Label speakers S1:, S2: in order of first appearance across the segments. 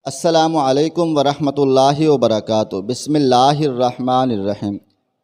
S1: السلام علیکم ورحمۃ اللہ وبرکاتہ۔ بسم اللہ الرحمن الرحیم۔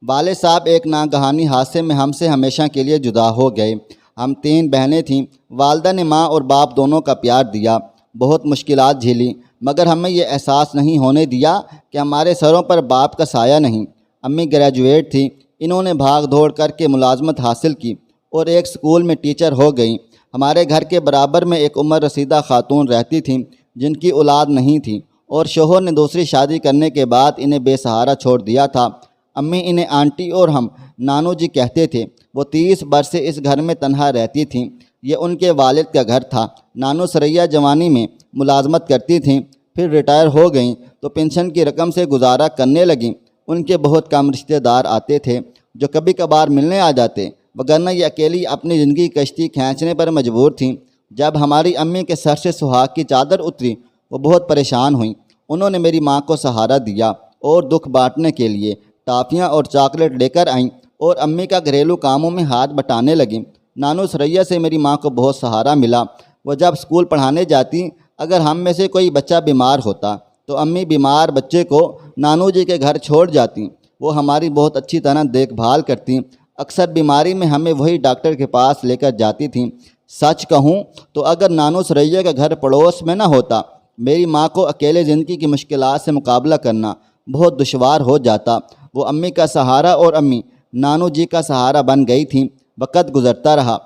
S1: والد صاحب ایک ناگہانی حادثے میں ہم سے ہمیشہ کے لیے جدا ہو گئے۔ ہم 3 بہنیں تھیں۔ والدہ نے ماں اور باپ دونوں کا پیار دیا، بہت مشکلات جھیلی، مگر ہمیں یہ احساس نہیں ہونے دیا کہ ہمارے سروں پر باپ کا سایہ نہیں۔ امی گریجویٹ تھیں، انہوں نے بھاگ دوڑ کر کے ملازمت حاصل کی اور ایک سکول میں ٹیچر ہو گئیں۔ ہمارے گھر کے برابر میں ایک عمر رسیدہ خاتون رہتی تھیں جن کی اولاد نہیں تھی اور شوہر نے دوسری شادی کرنے کے بعد انہیں بے سہارا چھوڑ دیا تھا۔ امی انہیں آنٹی اور ہم نانو جی کہتے تھے۔ وہ 30 برس سے اس گھر میں تنہا رہتی تھیں۔ یہ ان کے والد کا گھر تھا۔ نانو ثریا جوانی میں ملازمت کرتی تھیں، پھر ریٹائر ہو گئیں تو پنشن کی رقم سے گزارا کرنے لگیں۔ ان کے بہت کم رشتہ دار آتے تھے جو کبھی کبھار ملنے آ جاتے، وگرنہ یہ اکیلی اپنی زندگی کشتی کھینچنے پر مجبور تھیں۔ جب ہماری امی کے سر سے سہاگ کی چادر اتری، وہ بہت پریشان ہوئیں۔ انہوں نے میری ماں کو سہارا دیا اور دکھ بانٹنے کے لیے ٹافیاں اور چاکلیٹ لے کر آئیں اور امی کا گھریلو کاموں میں ہاتھ بٹانے لگیں۔ نانو ثریا سے میری ماں کو بہت سہارا ملا۔ وہ جب اسکول پڑھانے جاتی، اگر ہم میں سے کوئی بچہ بیمار ہوتا تو امی بیمار بچے کو نانو جی کے گھر چھوڑ جاتیں۔ وہ ہماری بہت اچھی طرح دیکھ بھال کرتیں۔ اکثر بیماری میں ہمیں وہی ڈاکٹر کے پاس لے کر جاتی تھیں۔ سچ کہوں تو اگر نانو ثریا کا گھر پڑوس میں نہ ہوتا، میری ماں کو اکیلے زندگی کی مشکلات سے مقابلہ کرنا بہت دشوار ہو جاتا۔ وہ امی کا سہارا اور امی نانو جی کا سہارا بن گئی تھیں۔ وقت گزرتا رہا،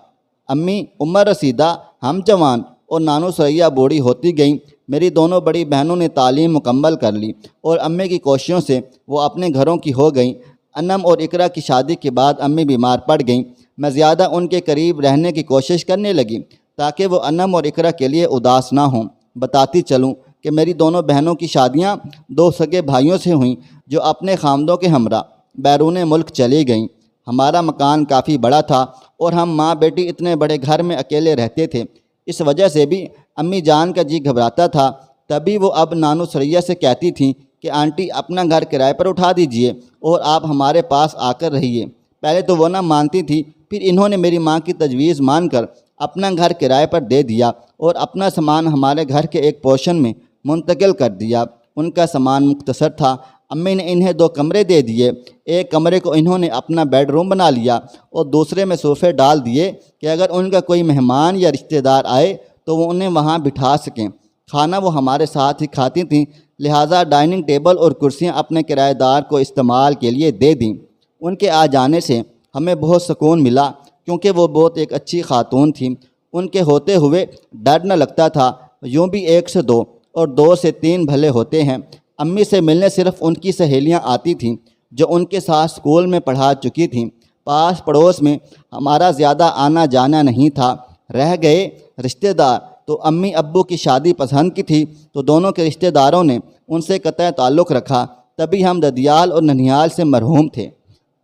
S1: امی عمر رسیدہ، ہم جوان اور نانو ثریا بوڑھی ہوتی گئیں۔ میری دونوں بڑی بہنوں نے تعلیم مکمل کر لی اور امی کی کوششوں سے وہ اپنے گھروں کی ہو گئیں۔ انم اور اقرا کی شادی کے بعد امی بیمار پڑ گئیں۔ میں زیادہ ان کے قریب رہنے کی کوشش کرنے لگی تاکہ وہ انم اور اقرا کے لیے اداس نہ ہوں۔ بتاتی چلوں کہ میری دونوں بہنوں کی شادیاں 2 سگے بھائیوں سے ہوئیں جو اپنے خامدوں کے ہمراہ بیرون ملک چلی گئیں۔ ہمارا مکان کافی بڑا تھا اور ہم ماں بیٹی اتنے بڑے گھر میں اکیلے رہتے تھے۔ اس وجہ سے بھی امی جان کا جی گھبراتا تھا۔ تبھی وہ اب نانو ثریا سے کہتی تھیں کہ آنٹی اپنا گھر کرائے پر اٹھا دیجئے اور آپ ہمارے پاس آ کر رہیے۔ پہلے تو وہ نہ مانتی تھی، پھر انہوں نے میری ماں کی تجویز مان کر اپنا گھر کرائے پر دے دیا اور اپنا سامان ہمارے گھر کے ایک پورشن میں منتقل کر دیا۔ ان کا سامان مختصر تھا۔ امی نے انہیں 2 کمرے دے دیے۔ ایک کمرے کو انہوں نے اپنا بیڈ روم بنا لیا اور دوسرے میں صوفے ڈال دیے کہ اگر ان کا کوئی مہمان یا رشتہ دار آئے تو وہ انہیں وہاں بٹھا سکیں۔ کھانا وہ ہمارے ساتھ ہی کھاتی تھیں، لہٰذا ڈائننگ ٹیبل اور کرسیاں اپنے کرایہ دار کو استعمال کے لیے دے دیں۔ ان کے آ جانے سے ہمیں بہت سکون ملا کیونکہ وہ بہت ایک اچھی خاتون تھیں۔ ان کے ہوتے ہوئے ڈر نہ لگتا تھا۔ یوں بھی 1 سے 2 اور 2 سے 3 بھلے ہوتے ہیں۔ امی سے ملنے صرف ان کی سہیلیاں آتی تھیں جو ان کے ساتھ اسکول میں پڑھا چکی تھیں۔ پاس پڑوس میں ہمارا زیادہ آنا جانا نہیں تھا۔ رہ گئے رشتہ دار تو امی ابو کی شادی پسند کی تھی تو دونوں کے رشتہ داروں نے ان سے قطع تعلق رکھا۔ تبھی ہم ددیال اور ننیال سے مرحوم تھے۔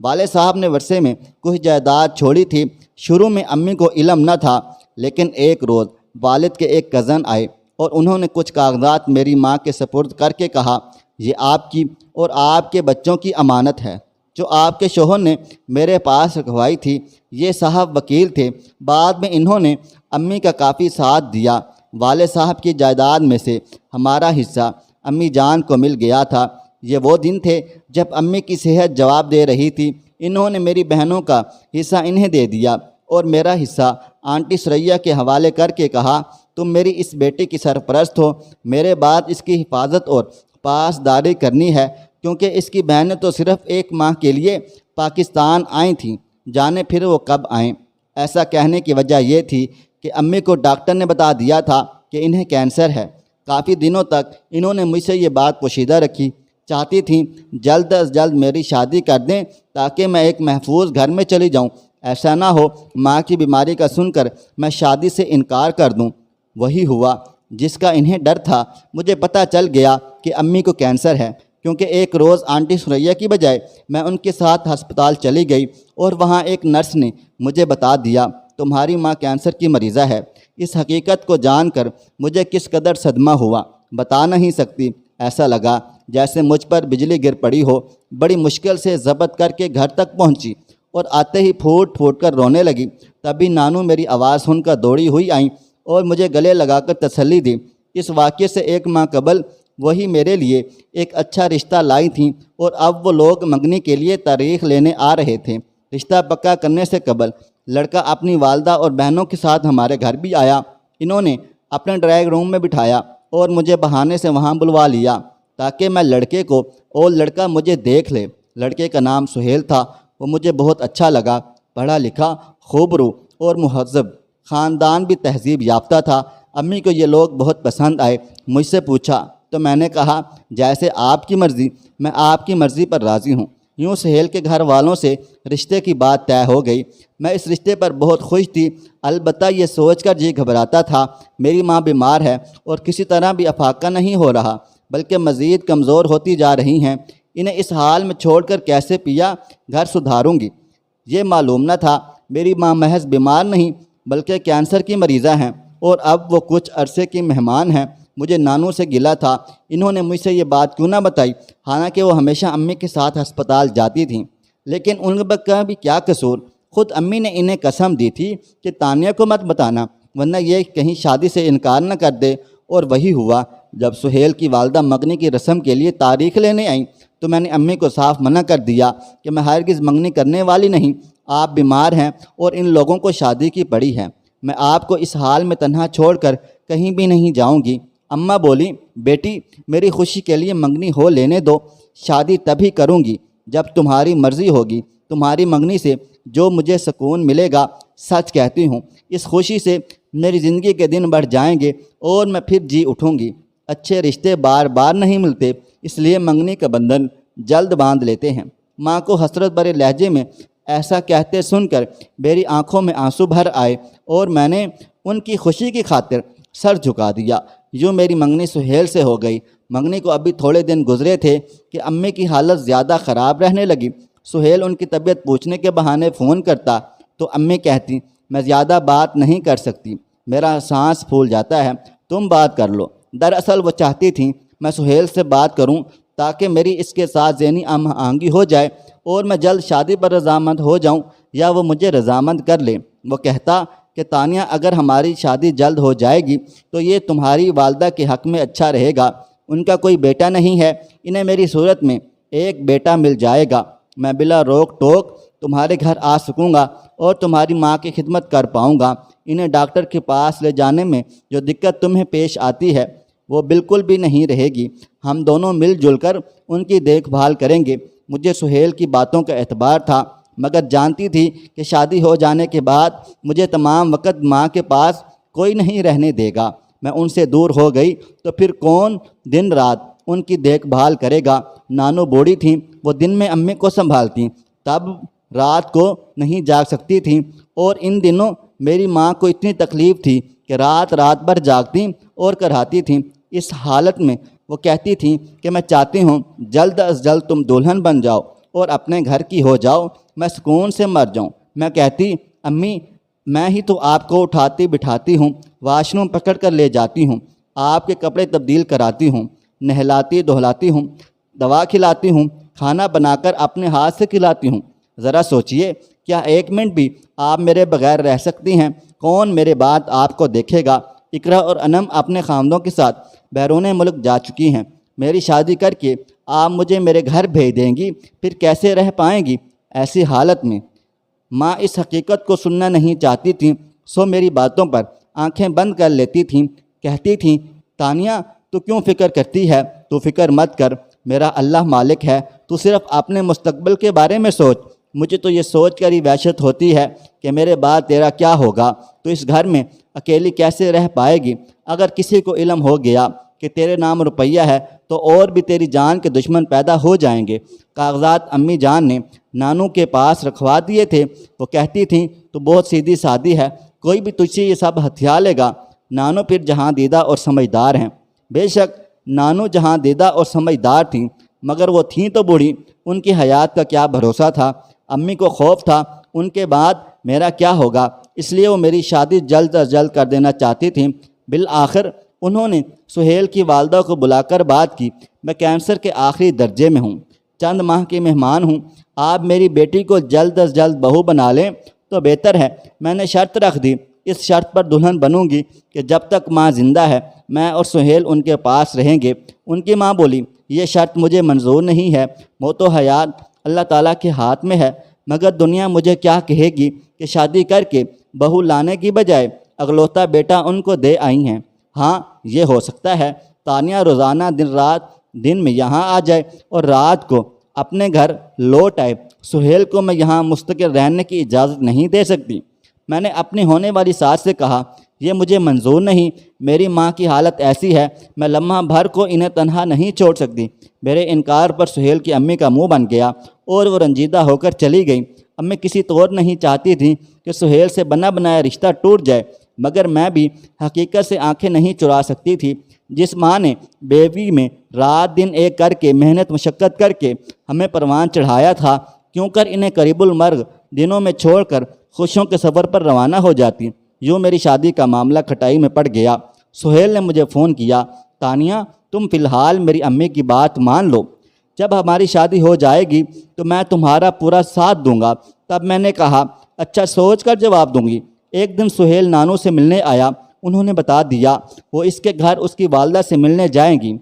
S1: والد صاحب نے ورثے میں کچھ جائیداد چھوڑی تھی۔ شروع میں امی کو علم نہ تھا، لیکن ایک روز والد کے ایک کزن آئے اور انہوں نے کچھ کاغذات میری ماں کے سپرد کر کے کہا، یہ آپ کی اور آپ کے بچوں کی امانت ہے جو آپ کے شوہر نے میرے پاس رکھوائی تھی۔ یہ صاحب وکیل تھے۔ بعد میں انہوں نے امی کا کافی ساتھ دیا۔ والد صاحب کی جائیداد میں سے ہمارا حصہ امی جان کو مل گیا تھا۔ یہ وہ دن تھے جب امی کی صحت جواب دے رہی تھی۔ انہوں نے میری بہنوں کا حصہ انہیں دے دیا اور میرا حصہ آنٹی ثریا کے حوالے کر کے کہا، تم میری اس بیٹی کی سرپرست ہو، میرے بعد اس کی حفاظت اور پاسداری کرنی ہے کیونکہ اس کی بہنیں تو صرف 1 ماہ کے لیے پاکستان آئی تھیں، جانے پھر وہ کب آئیں۔ ایسا کہنے کی وجہ یہ تھی کہ امی کو ڈاکٹر نے بتا دیا تھا کہ انہیں کینسر ہے۔ کافی دنوں تک انہوں نے مجھ سے یہ بات پوشیدہ رکھی۔ چاہتی تھیں جلد از جلد میری شادی کر دیں تاکہ میں ایک محفوظ گھر میں چلی جاؤں۔ ایسا نہ ہو ماں کی بیماری کا سن کر میں شادی سے انکار کر دوں۔ وہی ہوا جس کا انہیں ڈر تھا۔ مجھے پتہ چل گیا کہ امی کو کینسر ہے کیونکہ ایک روز آنٹی ثریا کی بجائے میں ان کے ساتھ ہسپتال چلی گئی اور وہاں ایک نرس نے مجھے بتا دیا، تمہاری ماں کینسر کی مریضہ ہے۔ اس حقیقت کو جان کر مجھے کس قدر صدمہ ہوا بتا نہیں سکتی۔ ایسا لگا جیسے مجھ پر بجلی گر پڑی ہو۔ بڑی مشکل سے ضبط کر کے گھر تک پہنچی اور آتے ہی پھوٹ پھوٹ کر رونے لگی۔ تبھی نانو میری آواز سن کر دوڑی ہوئی آئیں اور مجھے گلے لگا کر تسلی دی۔ اس واقعے سے 1 ماہ قبل وہی میرے لیے ایک اچھا رشتہ لائی تھیں اور اب وہ لوگ منگنی کے لیے تاریخ لینے آ رہے تھے۔ رشتہ پکا کرنے سے قبل لڑکا اپنی والدہ اور بہنوں کے ساتھ ہمارے گھر بھی آیا۔ انہوں نے اپنے ڈرائنگ روم میں بٹھایا اور مجھے بہانے سے وہاں بلوا لیا تاکہ میں لڑکے کو اور لڑکا مجھے دیکھ لے۔ لڑکے کا نام سہیل تھا۔ وہ مجھے بہت اچھا لگا، پڑھا لکھا، خوبرو اور مہذب، خاندان بھی تہذیب یافتہ تھا۔ امی کو یہ لوگ بہت پسند آئے۔ مجھ سے پوچھا تو میں نے کہا جیسے آپ کی مرضی، میں آپ کی مرضی پر راضی ہوں۔ یوں سہیل کے گھر والوں سے رشتے کی بات طے ہو گئی۔ میں اس رشتے پر بہت خوش تھی، البتہ یہ سوچ کر جی گھبراتا تھا میری ماں بیمار ہے اور کسی طرح بھی افاقہ نہیں ہو رہا بلکہ مزید کمزور ہوتی جا رہی ہیں۔ انہیں اس حال میں چھوڑ کر کیسے پیا گھر سدھاروں گی؟ یہ معلوم نہ تھا میری ماں محض بیمار نہیں بلکہ کینسر کی مریضہ ہیں اور اب وہ کچھ عرصے کی مہمان ہیں۔ مجھے نانو سے گلہ تھا، انہوں نے مجھ سے یہ بات کیوں نہ بتائی، حالانکہ وہ ہمیشہ امی کے ساتھ ہسپتال جاتی تھیں۔ لیکن ان کا بھی کیا قصور؟ خود امی نے انہیں قسم دی تھی کہ تانیہ کو مت بتانا ورنہ یہ کہیں شادی سے انکار نہ کر دے، اور وہی ہوا۔ جب سہیل کی والدہ منگنی کی رسم کے لیے تاریخ لینے آئیں تو میں نے امی کو صاف منع کر دیا کہ میں ہرگز منگنی کرنے والی نہیں، آپ بیمار ہیں اور ان لوگوں کو شادی کی پڑی ہے، میں آپ کو اس حال میں تنہا چھوڑ کر کہیں بھی نہیں جاؤں گی۔ اماں بولی بیٹی میری خوشی کے لیے منگنی ہو لینے دو، شادی تبھی کروں گی جب تمہاری مرضی ہوگی، تمہاری منگنی سے جو مجھے سکون ملے گا، سچ کہتی ہوں اس خوشی سے میری زندگی کے دن بڑھ جائیں گے اور میں پھر جی اٹھوں گی۔ اچھے رشتے بار بار نہیں ملتے، اس لیے منگنی کا بندھن جلد باندھ لیتے ہیں۔ ماں کو حسرت بھرے لہجے میں ایسا کہتے سن کر میری آنکھوں میں آنسو بھر آئے اور میں نے ان کی خوشی کی خاطر سر جھکا دیا۔ یوں میری منگنی سہیل سے ہو گئی۔ منگنی کو ابھی تھوڑے دن گزرے تھے کہ امی کی حالت زیادہ خراب رہنے لگی۔ سہیل ان کی طبیعت پوچھنے کے بہانے فون کرتا تو امی کہتی میں زیادہ بات نہیں کر سکتی، میرا سانس پھول جاتا ہے، تم بات کر لو۔ دراصل وہ چاہتی تھیں میں سہیل سے بات کروں تاکہ میری اس کے ساتھ ذہنی ہم آہنگی ہو جائے اور میں جلد شادی پر رضامند ہو جاؤں یا وہ مجھے رضامند کر لے۔ وہ کہتا کہ تانیہ اگر ہماری شادی جلد ہو جائے گی تو یہ تمہاری والدہ کے حق میں اچھا رہے گا، ان کا کوئی بیٹا نہیں ہے، انہیں میری صورت میں ایک بیٹا مل جائے گا، میں بلا روک ٹوک تمہارے گھر آ سکوں گا اور تمہاری ماں کی خدمت کر پاؤں گا۔ انہیں ڈاکٹر کے پاس لے جانے میں جو دقت تمہیں پیش آتی ہے وہ بالکل بھی نہیں رہے گی، ہم دونوں مل جل کر ان کی دیکھ بھال کریں گے۔ مجھے سہیل کی باتوں کا اعتبار تھا مگر جانتی تھی کہ شادی ہو جانے کے بعد مجھے تمام وقت ماں کے پاس کوئی نہیں رہنے دے گا۔ میں ان سے دور ہو گئی تو پھر کون دن رات ان کی دیکھ بھال کرے گا؟ نانو بوڑھی تھیں، وہ دن میں امی کو سنبھالتیں، تب رات کو نہیں جاگ سکتی تھیں، اور ان دنوں میری ماں کو اتنی تکلیف تھی کہ رات رات بھر جاگتیں اور کراتی تھیں۔ اس حالت میں وہ کہتی تھیں کہ میں چاہتی ہوں جلد از جلد تم دلہن بن جاؤ اور اپنے گھر کی ہو جاؤ، میں سکون سے مر جاؤں۔ میں کہتی امی میں ہی تو آپ کو اٹھاتی بٹھاتی ہوں، واش روم پکڑ کر لے جاتی ہوں، آپ کے کپڑے تبدیل کراتی ہوں، نہلاتی دہلاتی ہوں، دوا کھلاتی ہوں، کھانا بنا کر اپنے ہاتھ سے کھلاتی ہوں۔ ذرا سوچئے کیا ایک منٹ بھی آپ میرے بغیر رہ سکتی ہیں؟ کون میرے بعد آپ کو دیکھے گا؟ اقرا اور انم اپنے خاندوں کے ساتھ بیرون ملک جا چکی ہیں، میری شادی کر کے آپ مجھے میرے گھر بھیج دیں گی، پھر کیسے رہ پائیں گی؟ ایسی حالت میں ماں اس حقیقت کو سننا نہیں چاہتی تھیں، سو میری باتوں پر آنکھیں بند کر لیتی تھیں، کہتی تھیں تانیہ تو کیوں فکر کرتی ہے؟ تو فکر مت کر، میرا اللہ مالک ہے، تو صرف اپنے مستقبل کے بارے میں سوچ۔ مجھے تو یہ سوچ کر ہی وحشت ہوتی ہے کہ میرے بعد تیرا کیا ہوگا، تو اس گھر میں اکیلی کیسے رہ پائے گی؟ اگر کسی کو علم ہو گیا کہ تیرے نام روپیہ ہے تو اور بھی تیری جان کے دشمن پیدا ہو جائیں گے۔ کاغذات امی جان نے نانو کے پاس رکھوا دیے تھے، وہ کہتی تھیں تو بہت سیدھی سادی ہے، کوئی بھی تجھ سے یہ سب ہتھیا لے گا۔ نانو پھر جہاں دیدہ اور سمجھدار ہیں۔ بے شک نانو جہاں دیدہ اور سمجھدار تھیں مگر وہ تھیں تو بوڑھی، ان کی حیات کا کیا بھروسہ تھا؟ امی کو خوف تھا ان کے بعد میرا کیا ہوگا، اس لیے وہ میری شادی جلد از جلد کر دینا چاہتی تھیں۔ بالآخر انہوں نے سہیل کی والدہ کو بلا کر بات کی، میں کینسر کے آخری درجے میں ہوں، چند ماہ کی مہمان ہوں، آپ میری بیٹی کو جلد از جلد بہو بنا لیں تو بہتر ہے۔ میں نے شرط رکھ دی اس شرط پر دلہن بنوں گی کہ جب تک ماں زندہ ہے میں اور سہیل ان کے پاس رہیں گے۔ ان کی ماں بولی، یہ شرط مجھے منظور نہیں ہے، موت و حیات اللہ تعالیٰ کے ہاتھ میں ہے، مگر دنیا مجھے کیا کہے گی کہ شادی کر کے بہو لانے کی بجائے اگلوتا بیٹا ان کو دے آئی ہیں۔ ہاں یہ ہو سکتا ہے تانیہ روزانہ دن میں یہاں آ جائے اور رات کو اپنے گھر لوٹ آئے۔ سہیل کو میں یہاں مستقل رہنے کی اجازت نہیں دے سکتی۔ میں نے اپنی ہونے والی ساس سے کہا، یہ مجھے منظور نہیں، میری ماں کی حالت ایسی ہے میں لمحہ بھر کو انہیں تنہا نہیں چھوڑ سکتی۔ میرے انکار پر سہیل کی امی کا منہ بن گیا اور وہ رنجیدہ ہو کر چلی گئی۔ امی کسی طور نہیں چاہتی تھیں کہ سہیل سے بنا بنایا رشتہ ٹوٹ جائے، مگر میں بھی حقیقت سے آنکھیں نہیں چرا سکتی تھی۔ جس ماں نے بیوی میں رات دن ایک کر کے محنت مشقت کر کے ہمیں پروان چڑھایا تھا، کیوں کر انہیں قریب المرگ دنوں میں چھوڑ کر خوشیوں کے سفر پر روانہ ہو جاتی۔ یوں میری شادی کا معاملہ کھٹائی میں پڑ گیا۔ سہیل نے مجھے فون کیا، تانیہ تم فی الحال میری امی کی بات مان لو، جب ہماری شادی ہو جائے گی تو میں تمہارا پورا ساتھ دوں گا۔ تب میں نے کہا، اچھا سوچ کر جواب دوں گی۔ ایک دن سہیل نانو سے ملنے آیا، انہوں نے بتا دیا وہ اس کے گھر اس کی والدہ سے ملنے جائیں گی۔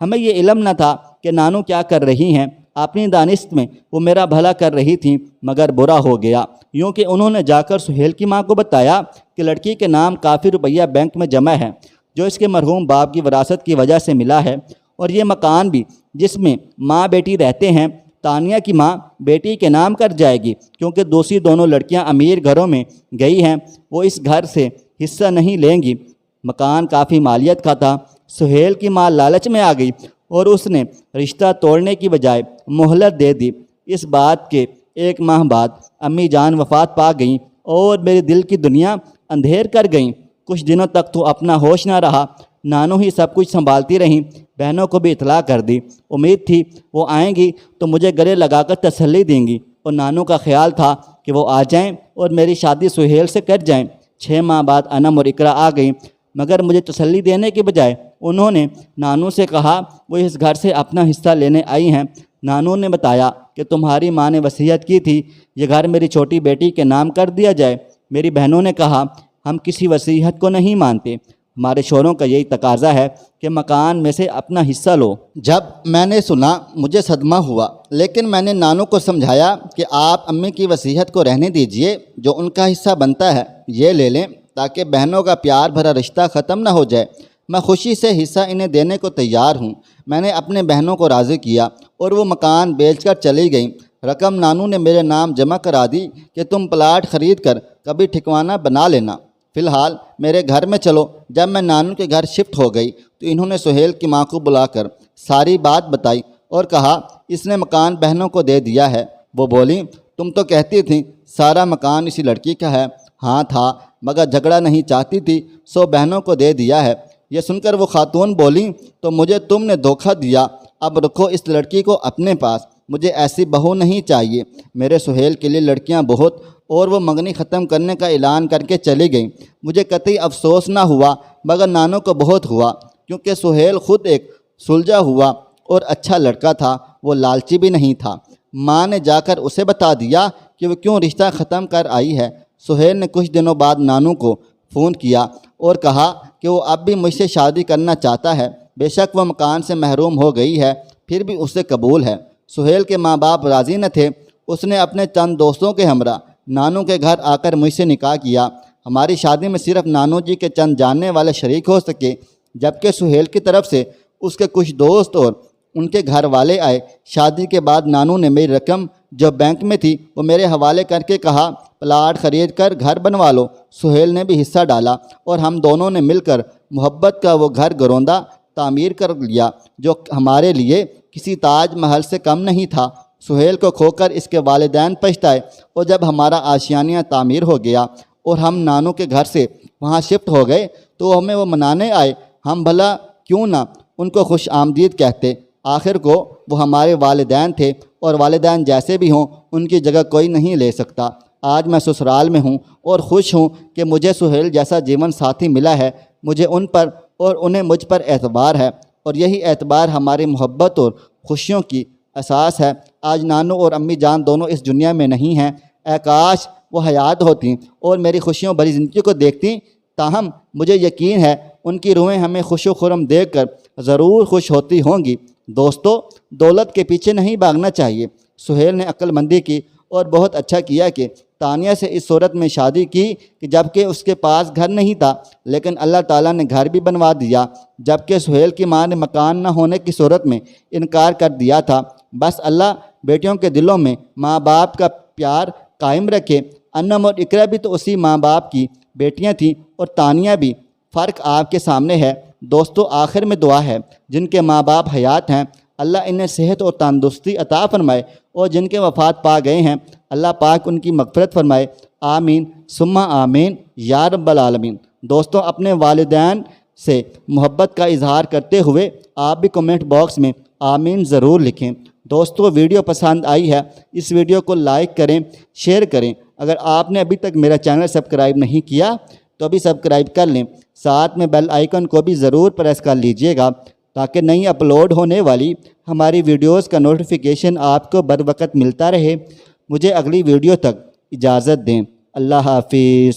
S1: ہمیں یہ علم نہ تھا کہ نانو کیا کر رہی ہیں، اپنی دانست میں وہ میرا بھلا کر رہی تھیں، مگر برا ہو گیا یوں کہ انہوں نے جا کر سہیل کی ماں کو بتایا کہ لڑکی کے نام کافی روپیہ بینک میں جمع ہے جو اس کے مرحوم باپ کی وراثت کی وجہ سے ملا ہے، اور یہ مکان بھی جس میں ماں بیٹی رہتے ہیں تانیہ کی ماں بیٹی کے نام کر جائے گی، کیونکہ دوسری دونوں لڑکیاں امیر گھروں میں گئی ہیں، وہ اس گھر سے حصہ نہیں لیں گی۔ مکان کافی مالیت کا تھا۔ سہیل کی ماں لالچ میں آ گئی اور اس نے رشتہ توڑنے کی بجائے مہلت دے دی۔ اس بات کے 1 ماہ بعد امی جان وفات پا گئیں اور میرے دل کی دنیا اندھیر کر گئیں۔ کچھ دنوں تک تو اپنا ہوش نہ رہا، نانو ہی سب کچھ سنبھالتی رہیں، بہنوں کو بھی اطلاع کر دی۔ امید تھی وہ آئیں گی تو مجھے گلے لگا کر تسلی دیں گی، اور نانو کا خیال تھا کہ وہ آ جائیں اور میری شادی سہیل سے کر جائیں۔ 6 ماہ بعد انم اور اقرا آ گئیں، مگر مجھے تسلی دینے کے بجائے انہوں نے نانو سے کہا وہ اس گھر سے اپنا حصہ لینے آئی ہیں۔ نانو نے بتایا کہ تمہاری ماں نے وصیت کی تھی یہ گھر میری چھوٹی بیٹی کے نام کر دیا جائے۔ میری بہنوں نے کہا ہم کسی وصیت کو نہیں مانتے، ہمارے شوہروں کا یہی تقاضا ہے کہ مکان میں سے اپنا حصہ لو۔ جب میں نے سنا مجھے صدمہ ہوا، لیکن میں نے نانو کو سمجھایا کہ آپ امی کی وصیت کو رہنے دیجئے، جو ان کا حصہ بنتا ہے یہ لے لیں تاکہ بہنوں کا پیار بھرا رشتہ ختم نہ ہو جائے۔ میں خوشی سے حصہ انہیں دینے کو تیار ہوں۔ میں نے اپنے بہنوں کو راضی کیا اور وہ مکان بیچ کر چلی گئیں۔ رقم نانو نے میرے نام جمع کرا دی کہ تم پلاٹ خرید کر کبھی ٹھکانہ بنا لینا، فی الحال میرے گھر میں چلو۔ جب میں نانو کے گھر شفٹ ہو گئی تو انہوں نے سہیل کی ماں کو بلا کر ساری بات بتائی اور کہا اس نے مکان بہنوں کو دے دیا ہے۔ وہ بولی تم تو کہتی تھیں سارا مکان اسی لڑکی کا ہے۔ ہاں تھا، مگر جھگڑا نہیں چاہتی تھی سو بہنوں کو دے دیا ہے۔ یہ سن کر وہ خاتون بولیں تو مجھے تم نے دھوکہ دیا، اب رکھو اس لڑکی کو اپنے پاس، مجھے ایسی بہو نہیں چاہیے۔ میرے سہیل کے لیے لڑکیاں بہت، اور وہ منگنی ختم کرنے کا اعلان کر کے چلی گئیں۔ مجھے قطعی افسوس نہ ہوا مگر نانو کو بہت ہوا، کیونکہ سہیل خود ایک سلجھا ہوا اور اچھا لڑکا تھا، وہ لالچی بھی نہیں تھا۔ ماں نے جا کر اسے بتا دیا کہ وہ کیوں رشتہ ختم کر آئی ہے۔ سہیل نے کچھ دنوں بعد نانو کو فون کیا اور کہا کہ وہ اب بھی مجھ سے شادی کرنا چاہتا ہے، بے شک وہ مکان سے محروم ہو گئی ہے پھر بھی اسے قبول ہے۔ سہیل کے ماں باپ راضی نہ تھے، اس نے اپنے چند دوستوں کے ہمراہ نانو کے گھر آ کر مجھ سے نکاح کیا۔ ہماری شادی میں صرف نانو جی کے چند جاننے والے شریک ہو سکے، جبکہ سہیل کی طرف سے اس کے کچھ دوست اور ان کے گھر والے آئے۔ شادی کے بعد نانو نے میری رقم جو بینک میں تھی وہ میرے حوالے کر کے کہا پلاٹ خرید کر گھر بنوا لو۔ سہیل نے بھی حصہ ڈالا اور ہم دونوں نے مل کر محبت کا وہ گھر گروندہ تعمیر کر لیا جو ہمارے لیے کسی تاج محل سے کم نہیں تھا۔ سہیل کو کھو کر اس کے والدین پچھتائے، اور جب ہمارا آشیانہ تعمیر ہو گیا اور ہم نانو کے گھر سے وہاں شفٹ ہو گئے تو ہمیں وہ منانے آئے۔ ہم بھلا کیوں نہ ان کو خوش آمدید کہتے، آخر کو وہ ہمارے والدین تھے، اور والدین جیسے بھی ہوں ان کی جگہ کوئی نہیں لے سکتا۔ آج میں سسرال میں ہوں اور خوش ہوں کہ مجھے سہیل جیسا جیون ساتھی ملا ہے۔ مجھے ان پر اور انہیں مجھ پر اعتبار ہے، اور یہی اعتبار ہماری محبت اور خوشیوں کی اساس ہے۔ آج نانو اور امی جان دونوں اس دنیا میں نہیں ہیں، اے کاش وہ حیات ہوتیں اور میری خوشیوں بھری زندگی کو دیکھتیں، تاہم مجھے یقین ہے ان کی روحیں ہمیں خوش و خرم دیکھ کر ضرور خوش ہوتی ہوں گی۔ دوستو، دولت کے پیچھے نہیں بھاگنا چاہیے۔ سہیل نے عقل مندی کی اور بہت اچھا کیا کہ تانیہ سے اس صورت میں شادی کی کہ جبکہ اس کے پاس گھر نہیں تھا، لیکن اللہ تعالیٰ نے گھر بھی بنوا دیا، جبکہ سہیل کی ماں نے مکان نہ ہونے کی صورت میں انکار کر دیا تھا۔ بس اللہ بیٹیوں کے دلوں میں ماں باپ کا پیار قائم رکھے۔ انم اور اقرا بھی تو اسی ماں باپ کی بیٹیاں تھیں اور تانیہ بھی، فرق آپ کے سامنے ہے۔ دوستو، آخر میں دعا ہے، جن کے ماں باپ حیات ہیں اللہ انہیں صحت اور تندرستی عطا فرمائے، اور جن کے وفات پا گئے ہیں اللہ پاک ان کی مغفرت فرمائے۔ آمین ثم آمین یا رب العالمین۔ دوستوں، اپنے والدین سے محبت کا اظہار کرتے ہوئے آپ بھی کمنٹ باکس میں آمین ضرور لکھیں۔ دوستو، ویڈیو پسند آئی ہے اس ویڈیو کو لائک کریں، شیئر کریں۔ اگر آپ نے ابھی تک میرا چینل سبسکرائب نہیں کیا تو ابھی سبسکرائب کر لیں، ساتھ میں بیل آئیکن کو بھی ضرور پریس کر لیجئے گا تاکہ نئی اپلوڈ ہونے والی ہماری ویڈیوز کا نوٹیفیکیشن آپ کو بر وقت ملتا رہے۔ مجھے اگلی ویڈیو تک اجازت دیں۔ اللہ حافظ۔